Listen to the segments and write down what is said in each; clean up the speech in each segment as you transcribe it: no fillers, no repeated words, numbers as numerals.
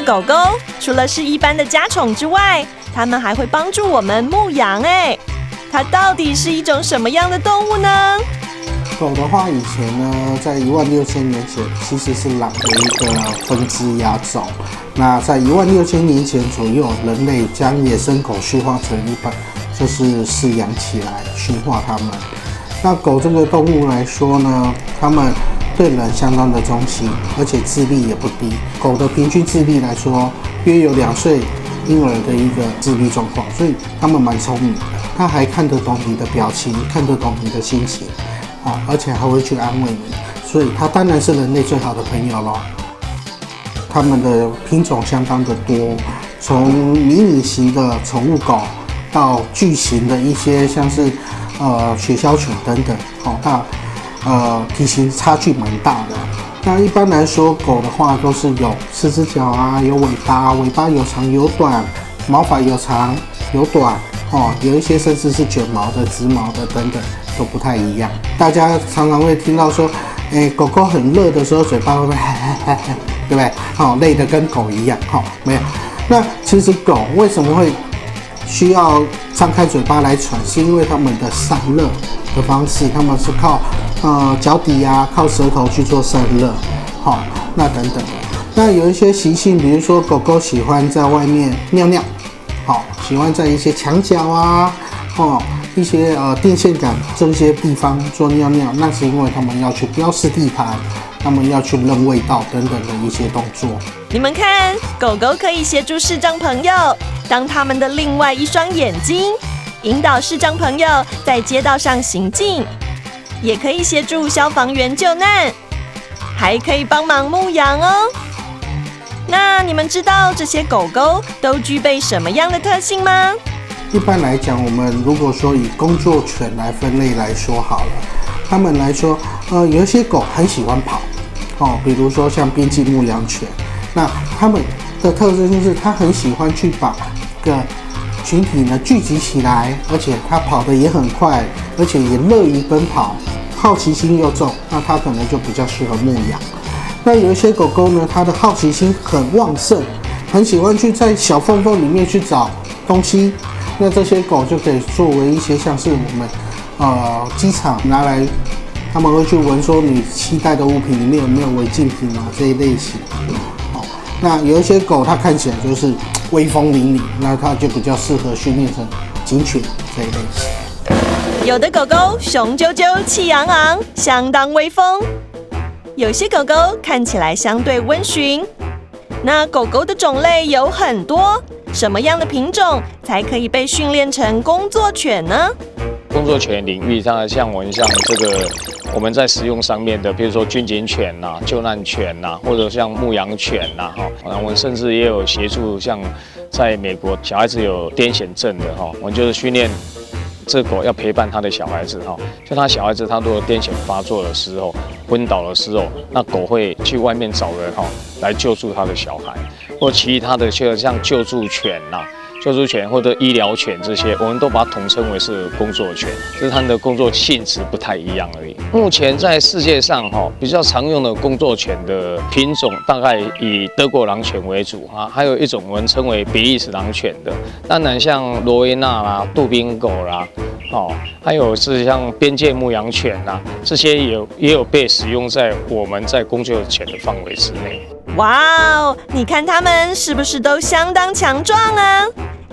狗狗除了是一般的家宠之外，它们还会帮助我们牧羊。它到底是一种什么样的动物呢？狗的话，以前呢，在16000年前其实是狼的一个分支亚种。那在16000年前左右，人类将野生狗驯化成一般，就是饲养起来，驯化它们。那狗这个动物来说呢，它们对人相当的忠心，而且智力也不低。狗的平均智力来说，约有2岁婴儿的一个智力状况，所以它们蛮聪明的。它还看得懂你的表情，看得懂你的心情。而且还会去安慰你，所以它当然是人类最好的朋友咯。它们的品种相当的多，从迷你型的宠物狗到巨型的一些像是雪橇犬等等，体型差距蛮大的。那一般来说，狗的话都是有4只脚啊，有尾巴，尾巴有长有短，毛发有长有短，有一些甚至是卷毛的、直毛的等等。都不太一样，大家常常会听到说，狗狗很热的时候，嘴巴会不会对不对？累得跟狗一样，没有。那其实狗为什么会需要张开嘴巴来喘？是因为它们的散热的方式，它们是靠脚底啊，靠舌头去做散热，那等等的。那有一些习性，比如说狗狗喜欢在外面尿尿，喜欢在一些墙角啊，一些电线杆这些地方做尿尿，那是因为他们要去标示地盘，他们要去认味道等等的一些动作。你们看，狗狗可以协助视障朋友当他们的另外一双眼睛，引导视障朋友在街道上行进，也可以协助消防员救难，还可以帮忙牧羊哦。那你们知道这些狗狗都具备什么样的特性吗？一般来讲，我们如果说以工作犬来分类来说好了，他们来说，有一些狗很喜欢跑，比如说像边境牧羊犬，那他们的特征就是它很喜欢去把个群体呢聚集起来，而且它跑得也很快，而且也乐于奔跑，好奇心又重，那它可能就比较适合牧羊。那有一些狗狗呢，它的好奇心很旺盛，很喜欢去在小缝缝里面去找东西。那这些狗就可以作为一些像是我们机场拿来，他们会去闻说你携带的物品里面有没有违禁品啊这一类型。那有一些狗它看起来就是威风凛凛，那它就比较适合训练成警犬这一类型。有的狗狗雄赳赳气昂昂，相当威风；有些狗狗看起来相对温驯。那狗狗的种类有很多。什么样的品种才可以被训练成工作犬呢？工作犬领域，像我们在使用上面的，比如说军警犬呐、救难犬呐，或者像牧羊犬呐，我们甚至也有协助，像在美国小孩子有癫痫症的我们就是训练这狗要陪伴他的小孩子就他小孩子他如果癫痫发作的时候、昏倒的时候，那狗会去外面找人来救助他的小孩，或其他的像救助犬呐、救助犬或者医疗犬这些，我们都把它统称为是工作犬，只是它们的工作性质不太一样而已。目前在世界上比较常用的工作犬的品种，大概以德国狼犬为主还有一种我们称为比利时狼犬的，当然像罗威纳啦、杜宾狗啦。还有是像边界牧羊犬呐，这些也有被使用在我们在工作犬的范围之内。哇哦，你看它们是不是都相当强壮啊？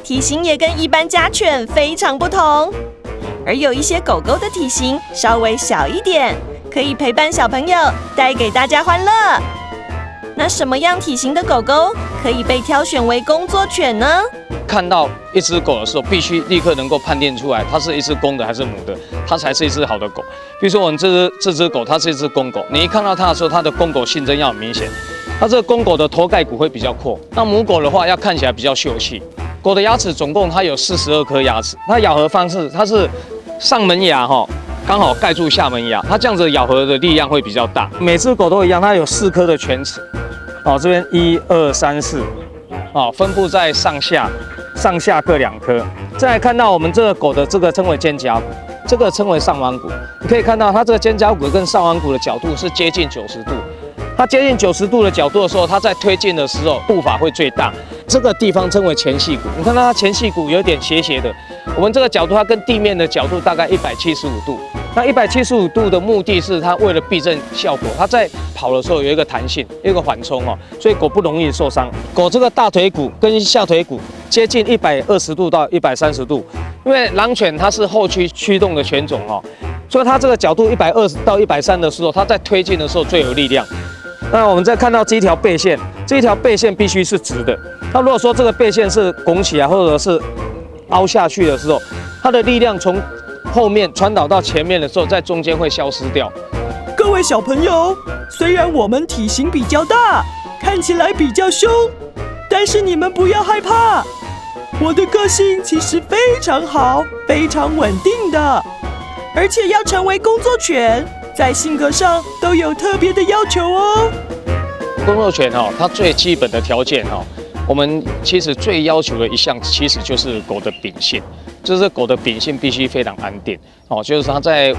体型也跟一般家犬非常不同。而有一些狗狗的体型稍微小一点，可以陪伴小朋友，带给大家欢乐。那什么样体型的狗狗可以被挑选为工作犬呢？看到一只狗的时候，必须立刻能够判定出来它是一只公的还是母的，它才是一只好的狗。比如说我们这只狗，它是一只公狗，你一看到它的时候，它的公狗性征要很明显，它这个公狗的头盖骨会比较阔，那母狗的话要看起来比较秀气。狗的牙齿总共它有42颗牙齿，它咬合方式它是上门牙刚好盖住下门牙，它这样子咬合的力量会比较大。每只狗都一样，它有4颗的犬齿，这边1、2、3、4，分布在上下各2颗。再来看到我们这个狗的这个称为肩胛骨，这个称为上弯骨。你可以看到它这个肩胛骨跟上弯骨的角度是接近90度。它接近90度的角度的时候，它在推进的时候步伐会最大。这个地方称为前戏骨，你看到它前戏骨有点斜斜的。我们这个角度，它跟地面的角度大概175度。那175度的目的是它为了避震效果，它在跑的时候有一个弹性，有一个缓冲哦，所以狗不容易受伤。狗这个大腿骨跟下腿骨接近120度到130度，因为狼犬它是后驱驱动的犬种哦，所以它这个角度120到130的时候，它在推进的时候最有力量。那我们再看到这一条背线，这一条背线必须是直的。那如果说这个背线是拱起来或者是凹下去的时候，它的力量从后面传导到前面的时候，在中间会消失掉。各位小朋友，虽然我们体型比较大，看起来比较凶，但是你们不要害怕，我的个性其实非常好，非常稳定的，而且要成为工作犬，在性格上都有特别的要求哦。工作犬哦，它最基本的条件哦，我们其实最要求的一项，其实就是狗的秉性，就是狗的秉性必须非常安定哦，就是它在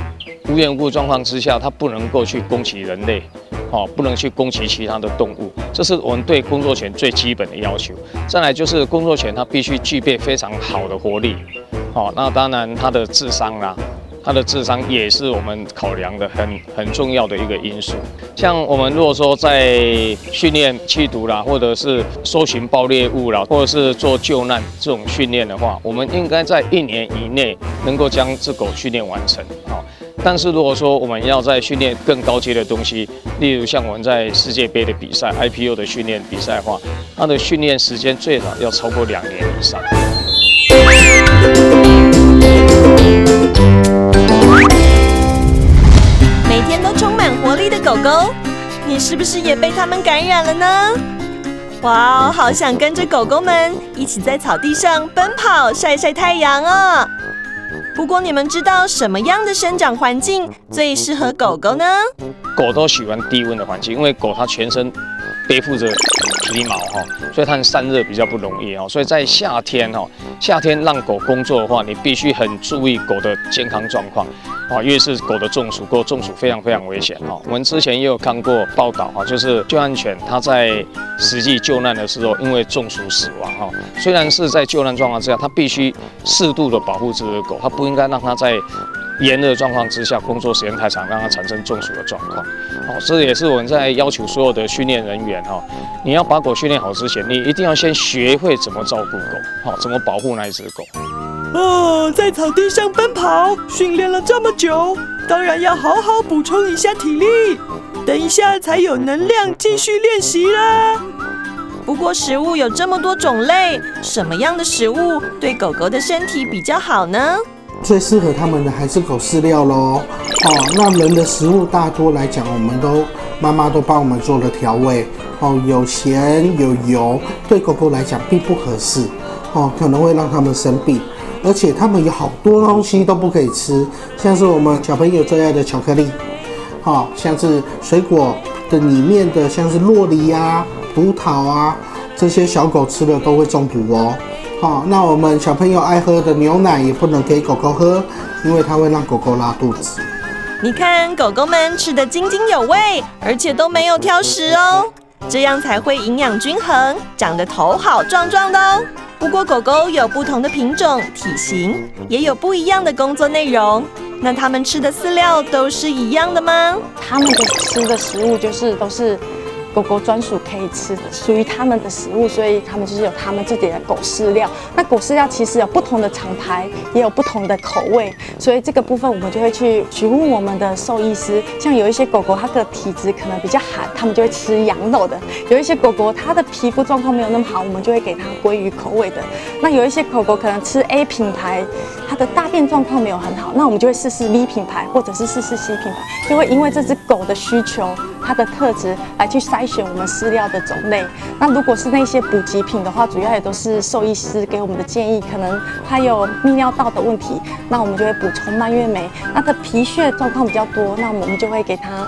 无缘无故状况之下，它不能够去攻击人类，哦，不能去攻击其他的动物，这是我们对工作犬最基本的要求。再来就是工作犬它必须具备非常好的活力，哦，那当然它的智商啦。它的智商也是我们考量的很重要的一个因素。像我们如果说在训练缉毒啦，或者是搜寻爆猎物啦，或者是做救难这种训练的话，我们应该在1年以内能够将这狗训练完成。好，但是如果说我们要在训练更高阶的东西，例如像我们在世界杯的比赛、IPO 的训练比赛的话，它的训练时间最少要超过2年以上。每天都充满活力的狗狗，你是不是也被它们感染了呢？哇，好想跟着狗狗们一起在草地上奔跑、晒晒太阳啊！不过你们知道什么样的生长环境最适合狗狗呢？狗都喜欢低温的环境，因为狗它全身背负着皮毛哈，所以它散热比较不容易哈。所以在夏天让狗工作的话，你必须很注意狗的健康状况啊，越是狗的中暑，狗中暑非常危险哈。我们之前也有看过报道哈，就是救难犬它在实际救难的时候，因为中暑死亡哈。虽然是在救难状况之下，它必须适度的保护这只狗，它不应该让它在炎热状况之下工作时间太长，让它产生中暑的状况。哦，这也是我们在要求所有的训练人员哈，你要把狗训练好之前，你一定要先学会怎么照顾狗，好，怎么保护那一只狗。哦，在草地上奔跑，训练了这么久，当然要好好补充一下体力，等一下才有能量继续练习啦。不过食物有这么多种类，什么样的食物对狗狗的身体比较好呢？最适合它们的还是狗饲料咯。哦，那人的食物大多来讲，妈妈都帮我们做了调味。哦，有咸有油，对狗狗来讲并不合适。哦，可能会让它们生病。而且它们有好多东西都不可以吃，像是我们小朋友最爱的巧克力。哦，像是水果的里面的，像是酪梨啊、葡萄啊，这些小狗吃了都会中毒哦。好，那我们小朋友爱喝的牛奶也不能给狗狗喝，因为它会让狗狗拉肚子。你看，狗狗们吃得津津有味，而且都没有挑食哦，这样才会营养均衡，长得头好壮壮的哦。不过狗狗有不同的品种、体型，也有不一样的工作内容。那它们吃的饲料都是一样的吗？它们吃的食物都是狗狗专属可以吃的，属于它们的食物，所以它们就是有它们自己的狗饲料。那狗饲料其实有不同的厂牌，也有不同的口味，所以这个部分我们就会去询问我们的兽医师。像有一些狗狗它的体质可能比较寒，它们就会吃羊肉的；有一些狗狗它的皮肤状况没有那么好，我们就会给它鲑鱼口味的。那有一些狗狗可能吃 A 品牌，它的大便状况没有很好，那我们就会试试 B 品牌或者是试试 C 品牌，就会因为这只狗的需求、它的特质来去筛选我们饲料的种类。那如果是那些补给品的话，主要也都是兽医师给我们的建议，可能它有泌尿道的问题，那我们就会补充蔓越莓。那它的皮屑状况比较多，那我们就会给它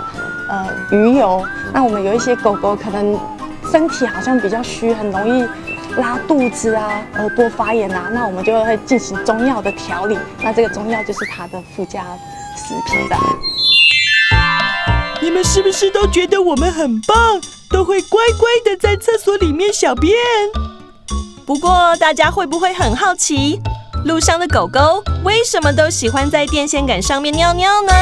鱼油。那我们有一些狗狗可能身体好像比较虚，很容易拉肚子啊、耳朵发炎啊，那我们就会进行中药的调理。那这个中药就是它的附加食品的。你们们是不是都觉得我们很棒，都会乖乖的在厕所里面小便？不过大家会不会很好奇，路上的狗狗为什么都喜欢在电线杆上面尿尿呢？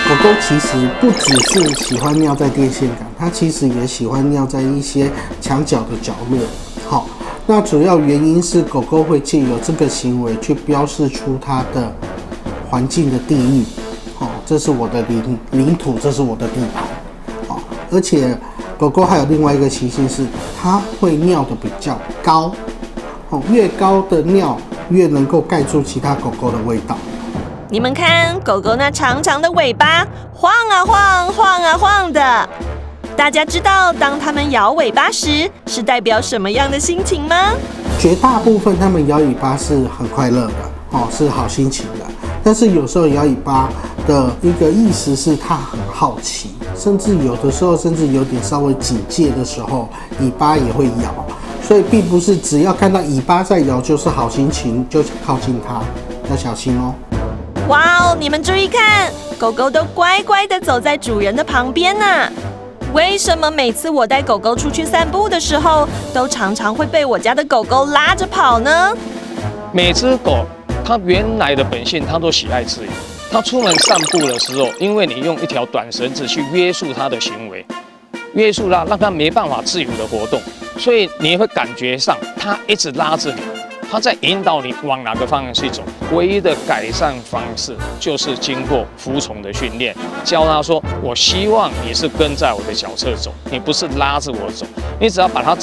狗狗其实不只是喜欢尿在电线杆，它其实也喜欢尿在一些墙角的角落。好，那主要原因是狗狗会借由这个行为去标示出它的环境的地域。好，这是我的领土，这是我的地盘。好，而且狗狗还有另外一个习性是，它会尿得比较高。越高的尿越能够盖住其他狗狗的味道。你们看，狗狗那长长的尾巴晃啊晃，晃啊晃的。大家知道，当它们摇尾巴时，是代表什么样的心情吗？绝大部分它们摇尾巴是很快乐的，是好心情的。但是有时候摇尾巴的一个意思是它很好奇，甚至有的时候甚至有点稍微警戒的时候，尾巴也会摇。所以并不是只要看到尾巴在摇就是好心情，就靠近它，要小心哦。哇哦，你们注意看，狗狗都乖乖的走在主人的旁边呢。为什么每次我带狗狗出去散步的时候，都常常会被我家的狗狗拉着跑呢？每只狗它原来的本性，它都喜爱自由。它出门散步的时候，因为你用一条短绳子去约束它的行为，约束它，让它没办法自由的活动。所以你会感觉上，它一直拉着你，它在引导你往哪个方向去走。唯一的改善方式就是经过服从的训练，教它说：我希望你是跟在我的脚侧走，你不是拉着我走。你只要把它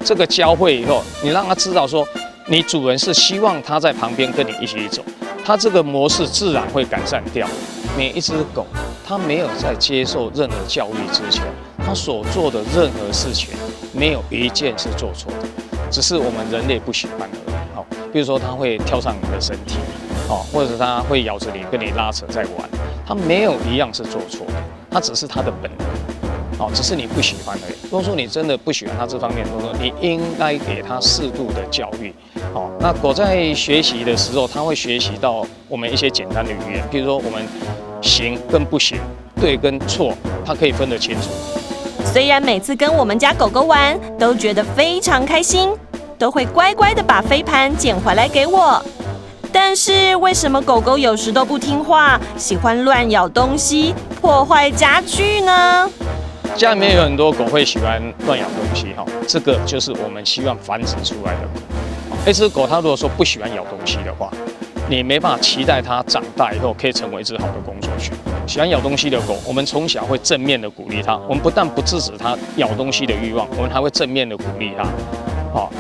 这个教会以后，你让它知道说，你主人是希望它在旁边跟你一起走，它这个模式自然会改善掉。每一只狗，它没有在接受任何教育之前，它所做的任何事情，没有一件是做错的，只是我们人类不喜欢而已。比如说它会跳上你的身体，或者它会咬着你跟你拉扯在玩，它没有一样是做错的，它只是它的本能，只是你不喜欢而已。如果说你真的不喜欢它这方面的动作，你应该给它适度的教育。那狗在学习的时候，它会学习到我们一些简单的语言，比如说我们行跟不行，对跟错，它可以分得清楚。虽然每次跟我们家狗狗玩都觉得非常开心，都会乖乖的把飞盘捡回来给我，但是为什么狗狗有时都不听话，喜欢乱咬东西，破坏家具呢？家里面有很多狗会喜欢乱咬东西，这个就是我们希望繁殖出来的狗。一只狗它如果说不喜欢咬东西的话，你没办法期待它长大以后可以成为一只好的工作犬。喜欢咬东西的狗，我们从小会正面的鼓励它，我们不但不制止它咬东西的欲望，我们还会正面的鼓励它，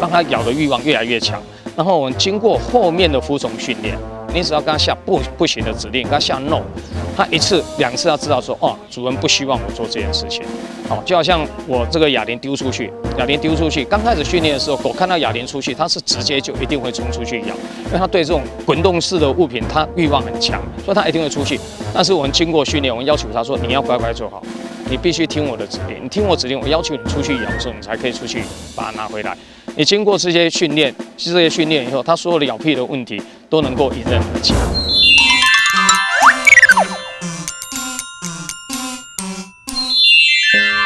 让它咬的欲望越来越强。然后我们经过后面的服从训练，你只要跟它下不行的指令，跟它下 no， 它一次两次要知道说，主人不希望我做这件事情。就好像我这个哑铃丢出去，刚开始训练的时候，狗看到哑铃出去，它是直接就一定会冲出去咬，因为它对这种滚动式的物品，它欲望很强，所以它一定会出去。但是我们经过训练，我们要求它说，你要乖乖做好，你必须听我的指令，你听我指令，我要求你出去咬的时候，你才可以出去把它拿回来。你经过这些训练以后，它所有的咬屁的问题都能够迎刃而解。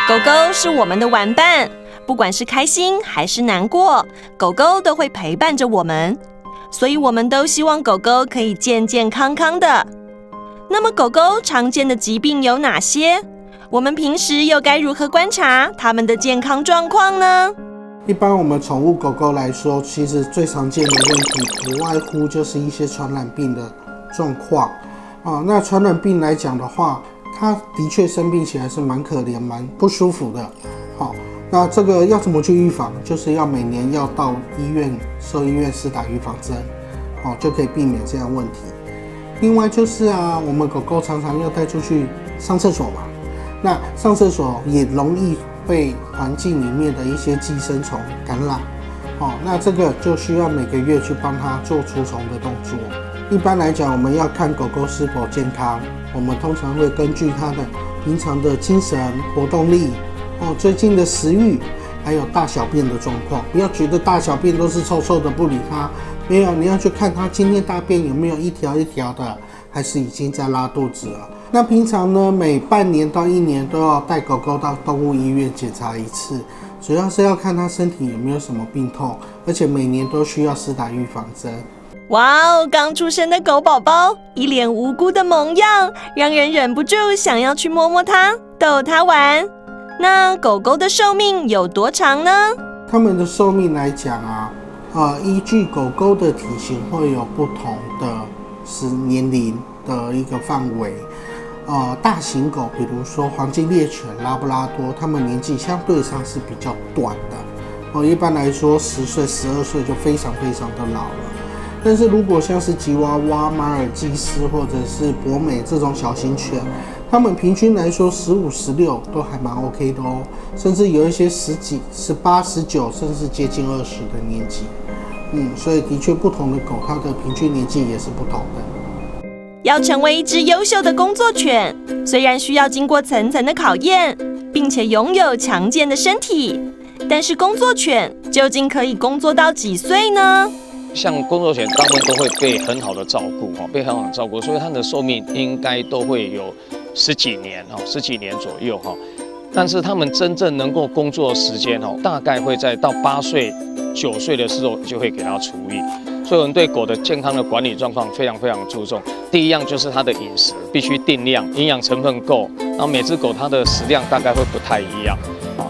狗狗是我们的玩伴，不管是开心还是难过，狗狗都会陪伴着我们，所以我们都希望狗狗可以健健康康的。那么狗狗常见的疾病有哪些？我们平时又该如何观察它们的健康状况呢？一般我们宠物狗狗来说，其实最常见的问题不外乎就是一些传染病的状况。那传染病来讲的话，它的确生病起来是蛮可怜、蛮不舒服的。那这个要怎么去预防？就是要每年要到医院兽医院施打预防针，就可以避免这样问题。另外就是我们狗狗常常要带出去上厕所嘛，那上厕所也容易被环境里面的一些寄生虫感染，那这个就需要每个月去帮它做除虫的动作。一般来讲，我们要看狗狗是否健康，我们通常会根据它的平常的精神活动力，最近的食欲，还有大小便的状况。不要觉得大小便都是臭臭的不理它，没有，你要去看它今天大便有没有一条一条的，还是已经在拉肚子了。那平常呢，每半年到1年都要带狗狗到动物医院检查一次，主要是要看它身体有没有什么病痛，而且每年都需要施打预防针。哇哦，刚出生的狗宝宝一脸无辜的萌样，让人忍不住想要去摸摸它，逗它玩。那狗狗的寿命有多长呢？它们的寿命来讲依据狗狗的体型会有不同的年龄的一个范围。大型狗，比如说黄金猎犬、拉布拉多，它们年纪相对上是比较短的。一般来说10岁、12岁就非常非常的老了。但是如果像是吉娃娃、马尔济斯或者是博美这种小型犬，它们平均来说15、16都还蛮 OK 的哦，甚至有一些10几、18、19，甚至接近20的年纪。所以的确不同的狗，它的平均年纪也是不同的。要成为一只优秀的工作犬，虽然需要经过层层的考验，并且拥有强健的身体，但是工作犬究竟可以工作到几岁呢？像工作犬，大部分都会被很好的照顾，所以它的寿命应该都会有10几年左右但是它们真正能够工作的时间大概会在到8岁、9岁的时候就会给它除役。所以我们对狗的健康的管理状况非常非常注重。第一样就是它的饮食必须定量，营养成分够，然后每只狗它的食量大概会不太一样。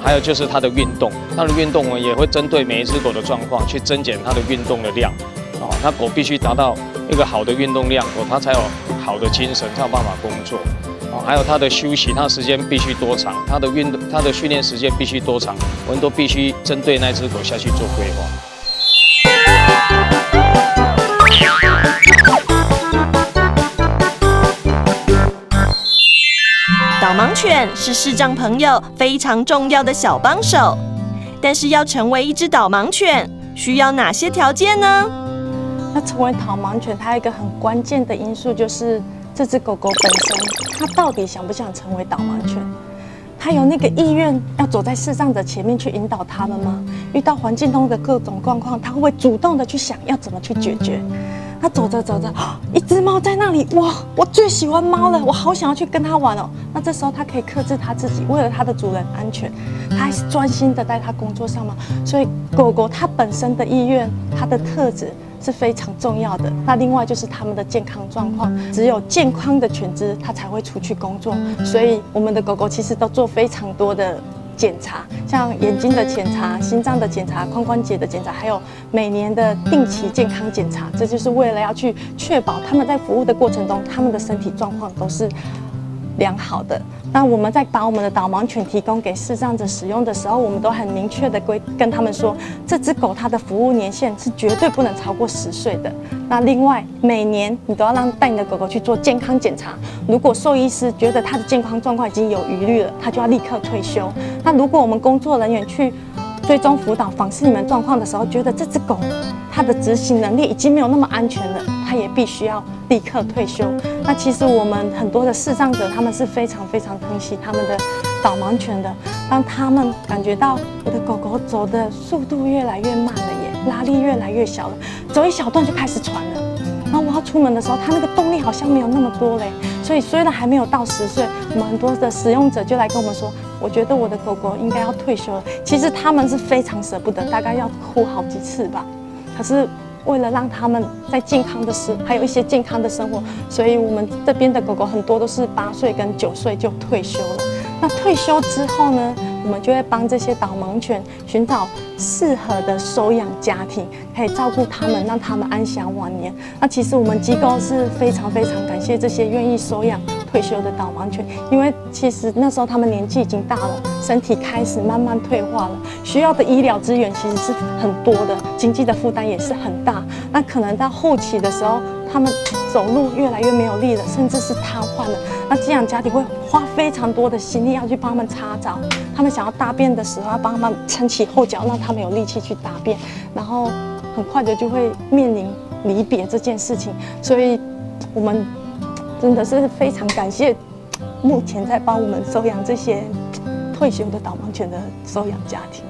还有就是它的运动，它的运动我也会针对每一只狗的状况去增减它的运动的量。它狗必须达到一个好的运动量，它才有好的精神，才有办法工作。还有它的休息，它的时间必须多长，它的训练时间必须多长，我们都必须针对那只狗下去做规划。导盲犬是视障朋友非常重要的小帮手，但是要成为一只导盲犬，需要哪些条件呢？那成为导盲犬，它有一个很关键的因素就是这只狗狗本身，它到底想不想成为导盲犬？它有那个意愿要走在视障者前面去引导他们吗？遇到环境中的各种状况，它会不会主动的去想要怎么去解决？它走着走着，一只猫在那里，哇！我最喜欢猫了，我好想要去跟它玩哦。那这时候它可以克制它自己，为了它的主人安全，它还是专心的在它工作上嘛。所以狗狗它本身的意愿，它的特质是非常重要的。那另外就是它们的健康状况，只有健康的犬只，它才会出去工作。所以我们的狗狗其实都做非常多的检查，像眼睛的检查、心脏的检查、髋关节的检查，还有每年的定期健康检查，这就是为了要去确保他们在服务的过程中，他们的身体状况都是良好的。那我们在把我们的导盲犬提供给视障者使用的时候，我们都很明确的跟他们说，这只狗它的服务年限是绝对不能超过10岁的。那另外每年你都要带你的狗狗去做健康检查，如果兽医师觉得它的健康状况已经有疑虑了，它就要立刻退休。那如果我们工作人员去追踪辅导访视你们状况的时候，觉得这只狗它的执行能力已经没有那么安全了，它也必须要立刻退休。那其实我们很多的视障者，他们是非常非常疼惜他们的导盲犬的。当他们感觉到我的狗狗走的速度越来越慢了耶，拉力越来越小了，走一小段就开始喘了。然后我要出门的时候，它那个动力好像没有那么多嘞。所以虽然还没有到10岁，我们很多的使用者就来跟我们说，我觉得我的狗狗应该要退休了。其实他们是非常舍不得，大概要哭好几次吧。可是为了让他们在健康的还有一些健康的生活，所以我们这边的狗狗很多都是8岁跟9岁就退休了。那退休之后呢，我们就会帮这些导盲犬寻找适合的收养家庭，可以照顾他们，让他们安享晚年。那其实我们机构是非常非常感谢这些愿意收养退休的导盲犬，因为其实那时候他们年纪已经大了，身体开始慢慢退化了，需要的医疗资源其实是很多的，经济的负担也是很大。那可能到后期的时候，他们走路越来越没有力了，甚至是瘫痪了。那寄养家庭会花非常多的心力要去帮他们擦澡，他们想要大便的时候要帮他们撑起后脚，让他们有力气去大便，然后很快的就会面临离别这件事情。所以我们真的是非常感谢目前在帮我们收养这些退休的导盲犬的收养家庭。